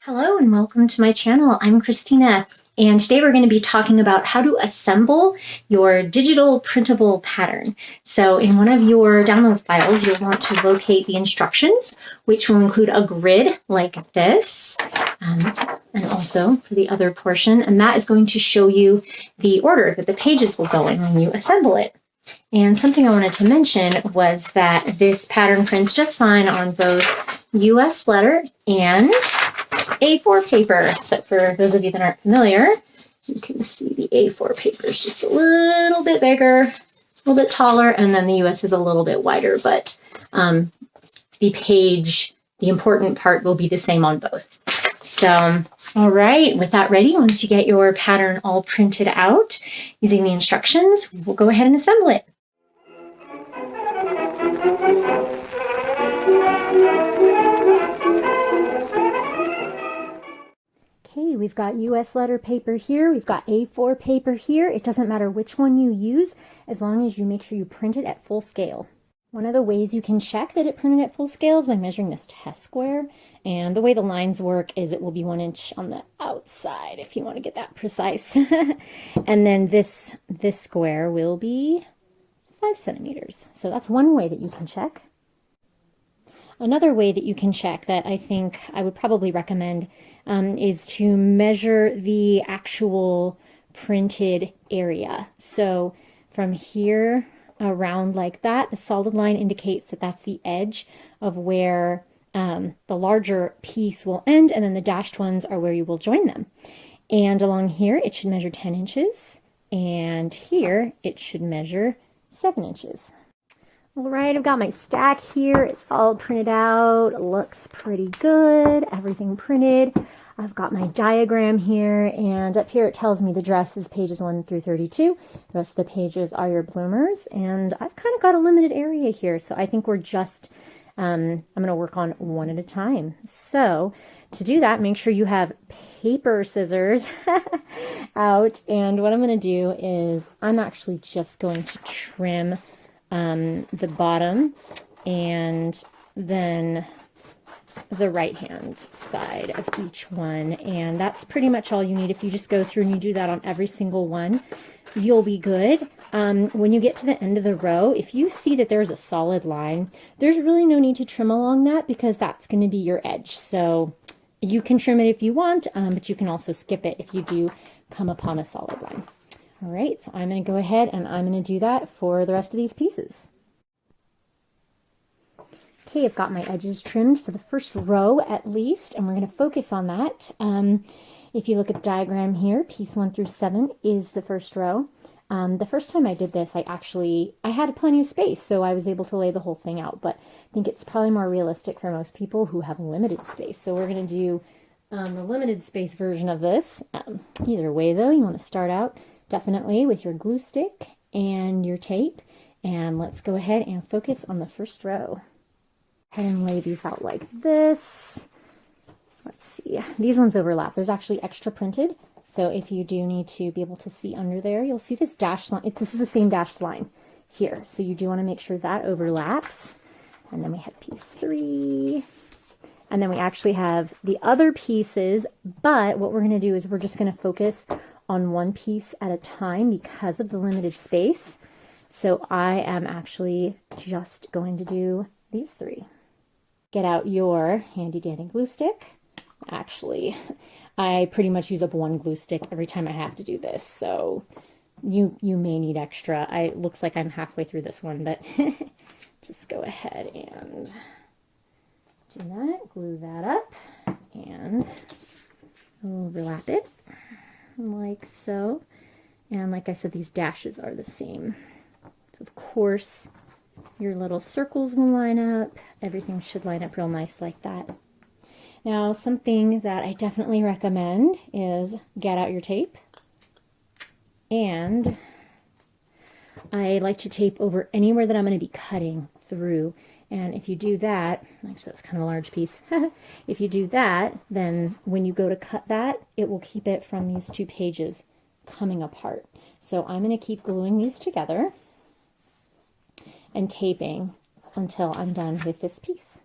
Hello and welcome to my channel. I'm Christina, and today we're going to be talking about how to assemble your digital printable pattern. So in one of your download files, you'll want to locate the instructions, which will include a grid like this, and also for the other portion, and that is going to show you the order that the pages will go in when you assemble it. And something I wanted to mention was that this pattern prints just fine on both US letter and A4 paper, except for those of you that aren't familiar, you can see the A4 paper is just a little bit bigger, a little bit taller, and then the US is a little bit wider, but the page, the important part will be the same on both. So, all right, with that ready, once you get your pattern all printed out using the instructions, we'll go ahead and assemble it. Okay, we've got US letter paper here, we've got A4 paper here. It doesn't matter which one you use, as long as you make sure you print it at full scale. One of the ways you can check that it printed at full scale is by measuring this test square. And the way the lines work is it will be 1 inch on the outside, if you want to get that precise. And then this square will be 5 centimeters. So that's one way that you can check. Another way that you can check that I think I would probably recommend is to measure the actual printed area. So from here around like that, the solid line indicates that that's the edge of where the larger piece will end, and then the dashed ones are where you will join them. And along here, it should measure 10 inches, and here it should measure 7 inches. All right, I've got my stack here. It's all printed out. It looks pretty good. Everything printed. I've got my diagram here, and up here it tells me the dress is pages 1 through 32. The rest of the pages are your bloomers, and I've kind of got a limited area here, so I think we're just, I'm going to work on one at a time. So to do that, make sure you have paper scissors out, and what I'm going to do is I'm actually just going to trim the bottom and then the right hand side of each one, and that's pretty much all you need. If you just go through and you do that on every single one, you'll be good. When you get to the end of the row, if you see that there's a solid line, there's really no need to trim along that because that's going to be your edge. So you can trim it if you want, but you can also skip it if you do come upon a solid line. All right, so I'm going to go ahead and I'm going to do that for the rest of these pieces. Okay, I've got my edges trimmed for the first row at least, and we're going to focus on that. If you look at the diagram here, piece 1 through 7 is the first row. The first time I did this, I had plenty of space, so I was able to lay the whole thing out, but I think it's probably more realistic for most people who have limited space. So we're going to do the limited space version of this. Either way though, you want to start out definitely with your glue stick and your tape, and let's go ahead and focus on the first row. Go ahead and lay these out like this. Let's see, these ones overlap. There's actually extra printed, so if you do need to be able to see under there, you'll see this dashed line. This is the same dashed line here, so you do want to make sure that overlaps. And then we have piece 3, and then we actually have the other pieces, but what we're going to do is we're just going to focus on one piece at a time because of the limited space. So I am actually just going to do these 3. Get out your handy dandy glue stick. Actually, I pretty much use up one glue stick every time I have to do this, so you may need extra. It looks like I'm halfway through this one, but just go ahead and do that. Glue that up and overlap it like so. And like I said, these dashes are the same. So of course, your little circles will line up. Everything should line up real nice like that. Now, something that I definitely recommend is get out your tape. And I like to tape over anywhere that I'm going to be cutting through. And if you do that, actually that's kind of a large piece. If you do that, then when you go to cut that, it will keep it from these 2 pages coming apart. So I'm going to keep gluing these together and taping until I'm done with this piece.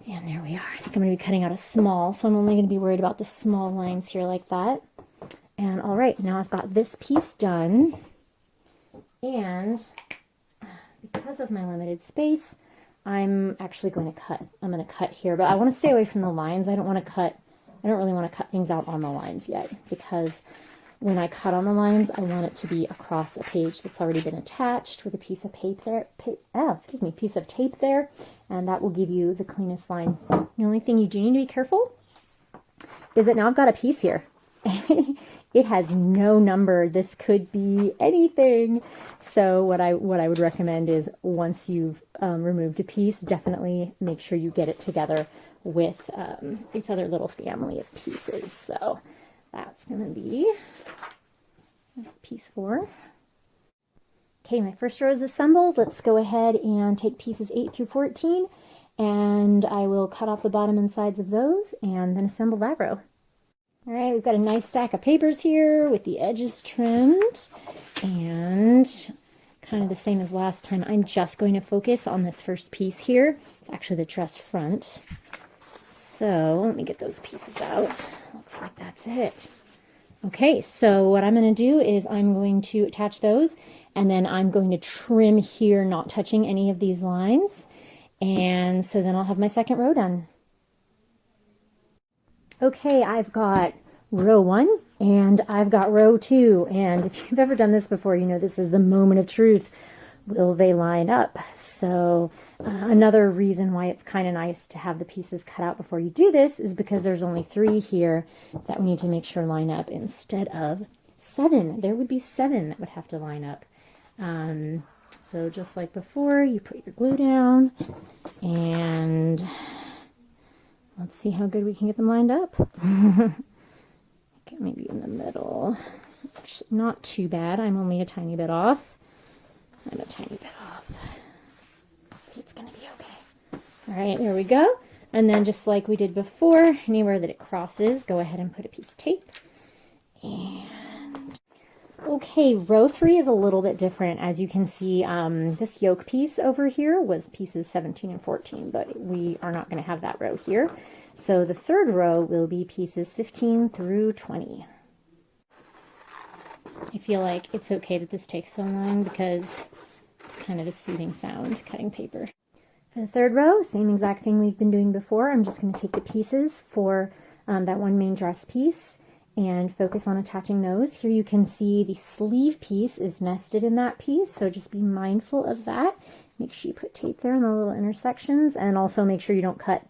And there we are. I think I'm going to be cutting out a small, so I'm only going to be worried about the small lines here like that. And all right, now I've got this piece done. And because of my limited space, I'm actually going to cut. I'm going to cut here, but I want to stay away from the lines. I don't really want to cut things out on the lines yet, because when I cut on the lines, I want it to be across a page that's already been attached with a piece of tape there. Piece of tape there, and that will give you the cleanest line. The only thing you do need to be careful is that now I've got a piece here. It has no number. This could be anything. So what I would recommend is, once you've removed a piece, definitely make sure you get it together with its other little family of pieces. So that's going to be this piece 4. Okay, my first row is assembled. Let's go ahead and take pieces 8 through 14, and I will cut off the bottom and sides of those and then assemble that row. All right, we've got a nice stack of papers here with the edges trimmed, and kind of the same as last time. I'm just going to focus on this first piece here. It's actually the dress front. So let me get those pieces out. Looks like that's it. Okay, so what I'm going to do is I'm going to attach those, and then I'm going to trim here, not touching any of these lines. And so then I'll have my second row done. Okay, I've got row 1 and I've got row 2. And if you've ever done this before, you know this is the moment of truth. Will they line up? So another reason why it's kind of nice to have the pieces cut out before you do this is because there's only 3 here that we need to make sure line up instead of 7. There would be 7 that would have to line up. So just like before, you put your glue down, and let's see how good we can get them lined up. Okay, maybe in the middle. Actually, not too bad. I'm only a tiny bit off. I'm a tiny bit off, but it's going to be okay. All right, there we go. And then just like we did before, anywhere that it crosses, go ahead and put a piece of tape. And okay, row 3 is a little bit different. As you can see, this yoke piece over here was pieces 17 and 14, but we are not going to have that row here. So the third row will be pieces 15 through 20. I feel like it's okay that this takes so long because it's kind of a soothing sound cutting paper. For the third row, same exact thing we've been doing before. I'm just going to take the pieces for that one main dress piece and focus on attaching those. Here you can see the sleeve piece is nested in that piece, so just be mindful of that. Make sure you put tape there in the little intersections, and also make sure you don't cut,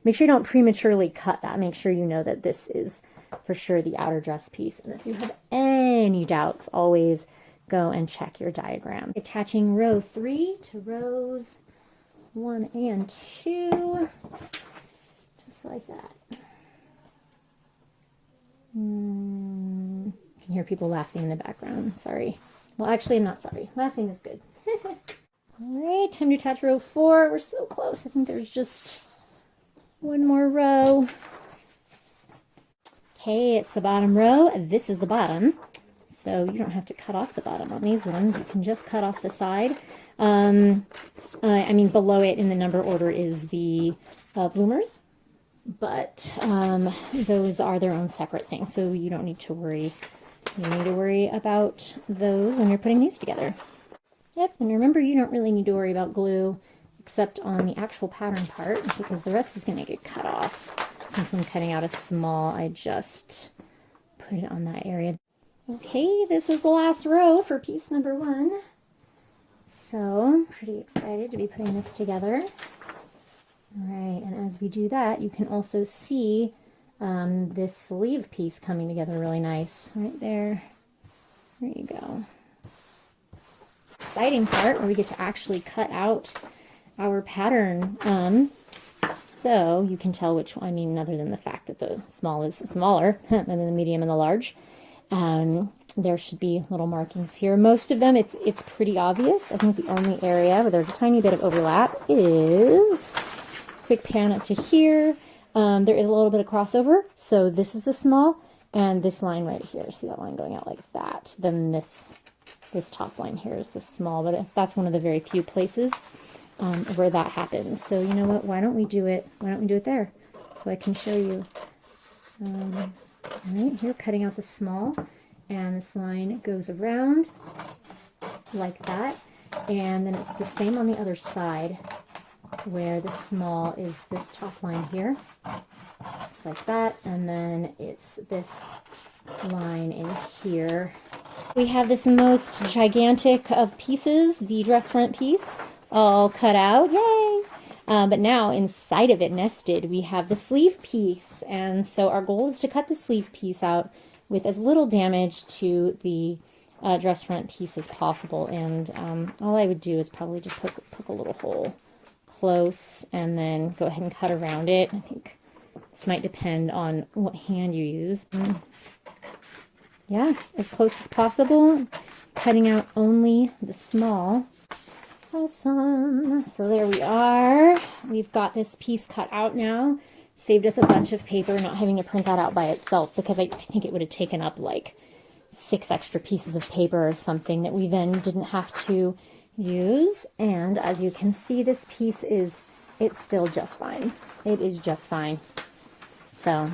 make sure you don't prematurely cut that. Make sure you know that this is for sure the outer dress piece. And if you have any doubts, always go and check your diagram. Attaching row 3 to rows 1 and 2, just like that. You can hear people laughing in the background. Sorry. Well, actually, I'm not sorry. Laughing is good. All right, time to attach row 4. We're so close. I think there's just one more row. Okay, it's the bottom row. This is the bottom. So you don't have to cut off the bottom on these ones. You can just cut off the side. I mean, below it in the number order is the bloomers. But those are their own separate thing, so you don't need to worry. You need to worry about those when you're putting these together. Yep, and remember, you don't really need to worry about glue except on the actual pattern part, because the rest is going to get cut off. Since I'm cutting out a small, I just put it on that area. Okay, this is the last row for piece number 1. So I'm pretty excited to be putting this together. All right, and as we do that, you can also see this sleeve piece coming together really nice right there. There you go. Exciting part where we get to actually cut out our pattern. So you can tell which one, I mean, other than the fact that the small is smaller than the medium and the large. There should be little markings here. Most of them, it's pretty obvious. I think the only area where there's a tiny bit of overlap is... Quick pan up to here. There is a little bit of crossover. So this is the small, and this line right here. See that line going out like that? Then this top line here is the small, but that's one of the very few places where that happens. So you know what? Why don't we do it there, so I can show you. All right, here, cutting out the small, and this line goes around like that, and then it's the same on the other side, where the small is this top line here, just like that, and then it's this line in here. We have this most gigantic of pieces, the dress front piece, all cut out, yay! But now inside of it, nested, we have the sleeve piece, and so our goal is to cut the sleeve piece out with as little damage to the dress front piece as possible. And all I would do is probably just poke a little hole close, and then go ahead and cut around it. I think this might depend on what hand you use. Yeah, as close as possible, cutting out only the small. Awesome. So there we are. We've got this piece cut out now. Saved us a bunch of paper not having to print that out by itself, because I think it would have taken up like 6 extra pieces of paper or something that we then didn't have to use. And as you can see, this piece it's still just fine. It is just fine. So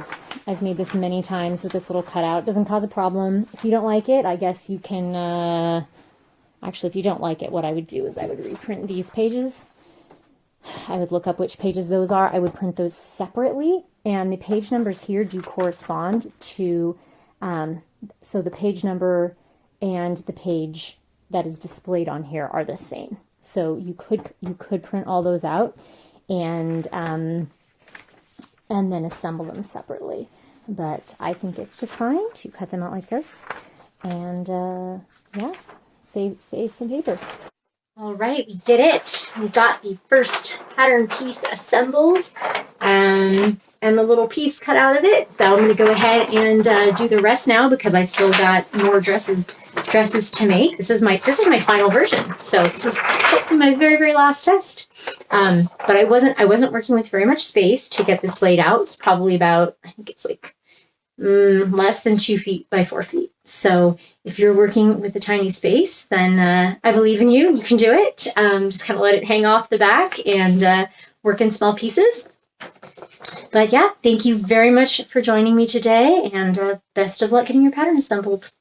I've made this many times with this little cutout. It doesn't cause a problem. If you don't like it, I guess you can, actually, if you don't like it, what I would do is I would reprint these pages. I would look up which pages those are. I would print those separately, and the page numbers here do correspond to, so the page number and the page that is displayed on here are the same. So you could print all those out and then assemble them separately. But I think it's just fine to cut them out like this, and yeah, save some paper. All right, we did it. We got the first pattern piece assembled, and the little piece cut out of it. So I'm going to go ahead and do the rest now, because I still got more dresses to make. This is my final version. So this is hopefully my very last test. But I wasn't working with very much space to get this laid out. It's probably about, I think it's like less than 2 feet by 4 feet. So if you're working with a tiny space, then I believe in you. You can do it. Just kind of let it hang off the back and work in small pieces. But yeah, thank you very much for joining me today, and best of luck getting your pattern assembled.